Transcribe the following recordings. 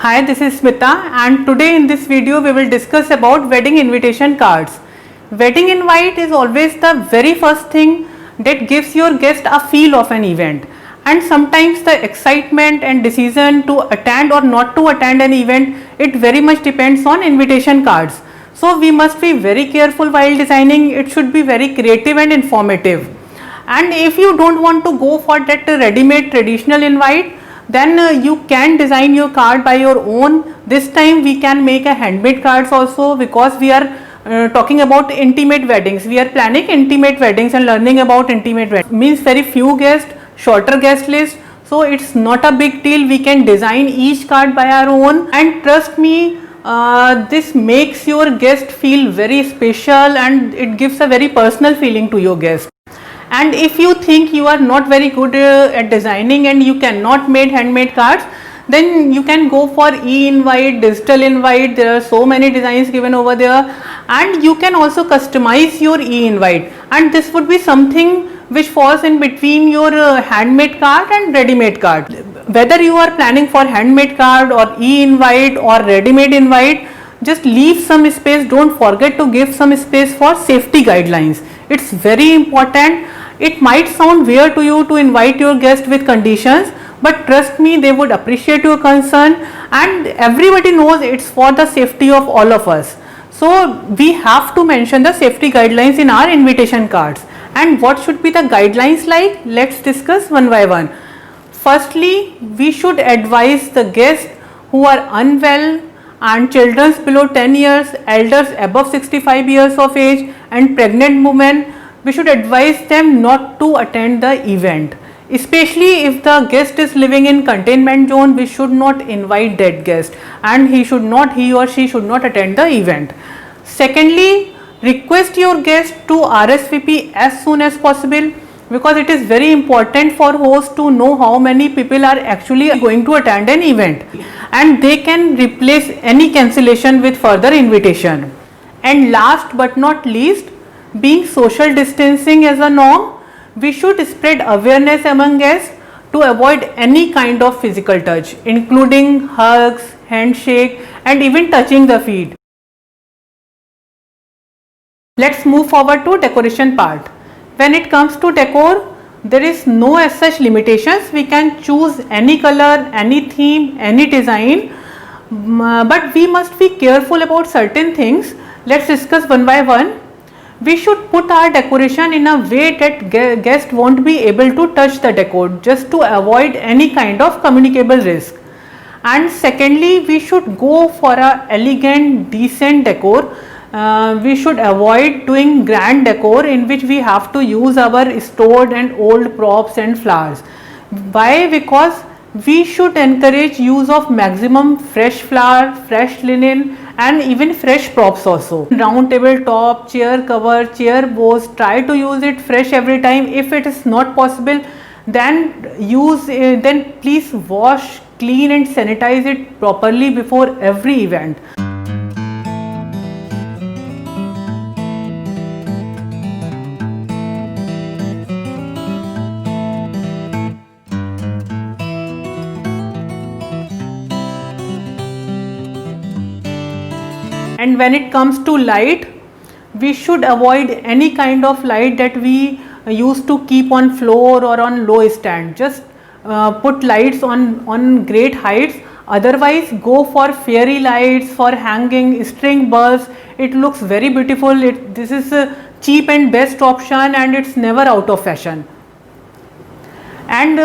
Hi, this is Smita, and today in this video we will discuss about wedding invitation cards. Wedding invite is always the very first thing that gives your guest a feel of an event, and sometimes the excitement and decision to attend or not to attend an event, it very much depends on invitation cards. So we must be very careful while designing. It should be very creative and informative. And if you don't want to go for that ready-made traditional invite, then you can design your card by your own. This time we can make a handmade cards also, because we are talking about intimate weddings. We are planning intimate weddings and learning about intimate weddings. Means very few guests, shorter guest list. So it's not a big deal. We can design each card by our own, and trust me, this makes your guest feel very special and it gives a very personal feeling to your guest. And if you think you are not very good at designing and you cannot make handmade cards, then you can go for e-invite, digital invite. There are so many designs given over there, and you can also customize your e-invite, and this would be something which falls in between your handmade card and ready-made card. Whether you are planning for handmade card or e-invite or ready-made invite, just leave some space. Don't forget to give some space for safety guidelines. It's very important. It might sound weird to you to invite your guest with conditions, but trust me, they would appreciate your concern, and everybody knows it's for the safety of all of us. So we have to mention the safety guidelines in our invitation cards. And what should be the guidelines like? Let's discuss one by one. Firstly, we should advise the guests who are unwell and children below 10 years, elders above 65 years of age, and pregnant women. We should advise them not to attend the event. Especially if the guest is living in containment zone, we should not invite that guest, and he or she should not attend the event. Secondly, request your guest to RSVP as soon as possible, because it is very important for host to know how many people are actually going to attend an event, and they can replace any cancellation with further invitation. And last but not least, being social distancing as a norm, we should spread awareness among guests to avoid any kind of physical touch, including hugs, handshake, and even touching the feet. Let's move forward to decoration part. When it comes to decor, there is no as such limitations. We can choose any color, any theme, any design, but we must be careful about certain things. Let's discuss one by one. We should put our decoration in a way that guests won't be able to touch the decor, just to avoid any kind of communicable risk. And secondly, we should go for a elegant, decent decor. We should avoid doing grand decor in which we have to use our stored and old props and flowers. Why? Because we should encourage use of maximum fresh flower, fresh linen, and even fresh props also. Round table top, chair cover, chair bows, try to use it fresh every time. If it is not possible, then please wash, clean and sanitize it properly before every event. And when it comes to light, we should avoid any kind of light that we used to keep on floor or on low stand. Just put lights on great heights. Otherwise, go for fairy lights, for hanging string bulbs. It looks very beautiful. This is a cheap and best option, and it's never out of fashion. And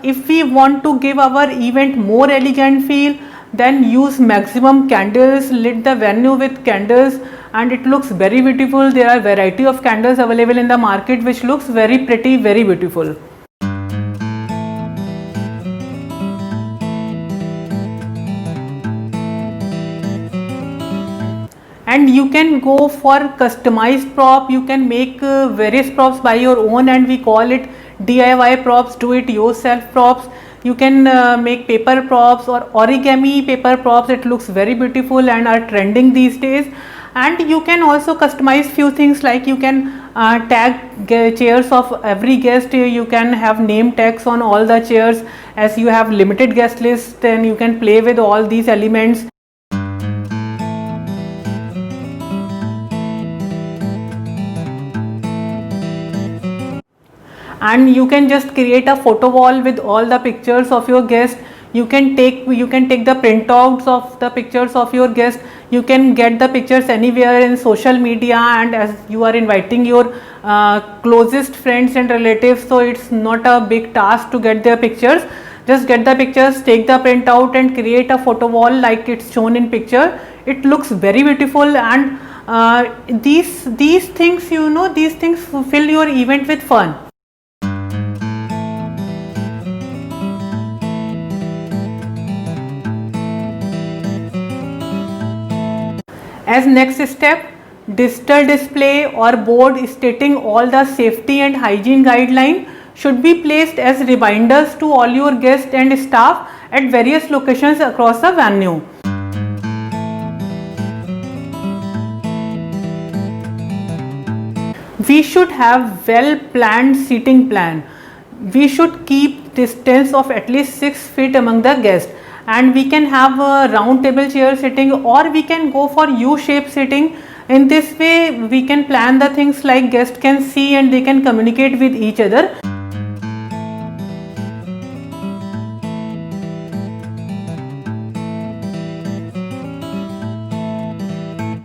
if we want to give our event more elegant feel, then use maximum candles, lit the venue with candles, and it looks very beautiful. There are variety of candles available in the market which looks very pretty, very beautiful. And you can go for customized prop. You can make various props by your own, and we call it DIY props, do it yourself props. You can make paper props or origami paper props. It looks very beautiful and are trending these days. And you can also customize few things, like you can tag chairs of every guest. You can have name tags on all the chairs. As you have limited guest list, then you can play with all these elements. And you can just create a photo wall with all the pictures of your guest. You can take the printouts of the pictures of your guest. You can get the pictures anywhere in social media, and as you are inviting your closest friends and relatives, so it's not a big task to get their pictures. Just get the pictures, take the printout and create a photo wall like it's shown in picture. It looks very beautiful, and these things, these things fill your event with fun. As next step, digital display or board stating all the safety and hygiene guideline should be placed as reminders to all your guests and staff at various locations across the venue. We should have well planned seating plan. We should keep distance of at least 6 feet among the guests. And we can have a round table chair sitting, or we can go for U-shaped sitting. In this way we can plan the things like guests can see and they can communicate with each other.